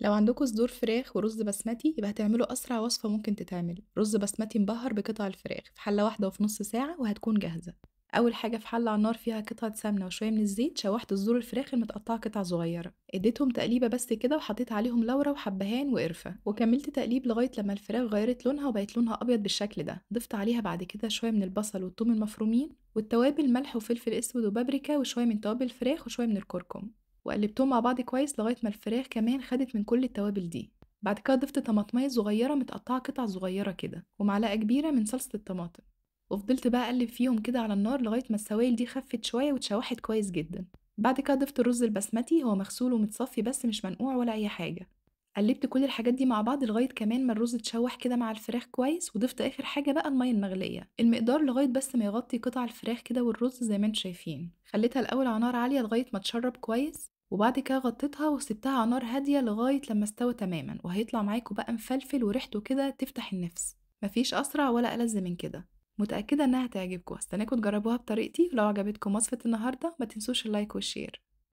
لو عندكم صدور فراخ ورز بسمتي يبقى هتعملوا أسرع وصفة ممكن تتعمل، رز بسمتي مبهر بقطع الفراخ في حلة واحدة وفي نص ساعة وهتكون جاهزة. أول حاجة في حلة على النار فيها قطعة سمنة وشوية من الزيت، شوحت صدور الفراخ المتقطعة قطع صغيرة، اديتهم تقليبة بس كده وحطيت عليهم لورا وحبهان وقرفة وكملت تقليب لغاية لما الفراخ غيرت لونها وبقت لونها أبيض بالشكل ده. ضفت عليها بعد كده شوية من البصل والثوم المفرومين والتوابل، ملح وفلفل أسود وبابريكا وشوية من توابل الفراخ وشوية من الكركم، وقلبتهم مع بعض كويس لغاية ما الفراخ كمان خدت من كل التوابل دي. بعد كده ضفت طماطمية صغيرة متقطعة قطع صغيرة كده ومعلقة كبيرة من صلصة الطماطم، وفضلت بقى أقلب فيهم كده على النار لغاية ما السوائل دي خفت شوية واتشوحت كويس جدا. بعد كده ضفت الرز البسمتي، هو مغسول ومتصفي بس مش منقوع ولا أي حاجة. قلبت كل الحاجات دي مع بعض لغاية كمان ما الرز اتشوح كده مع الفراخ كويس، وضفت آخر حاجة بقى المية المغلية المقدار لغاية بس ما يغطي قطع الفراخ كده والرز زي ما انتوا شايفين. خليتها الأول على نار عالية لغاية ما تشرب كويس، وبعد كده غطيتها وسبتها على نار هادية لغاية لما استوى تماما، وهيطلع معاكوا بقى مفلفل وريحته كده تفتح النفس. مفيش أسرع ولا ألذ من كده. متأكدة إنها هتعجبكوا، هستناكوا تجربوها بطريقتي، ولو عجبتكم وصفة النهاردة ما تنسوش اللايك والشير.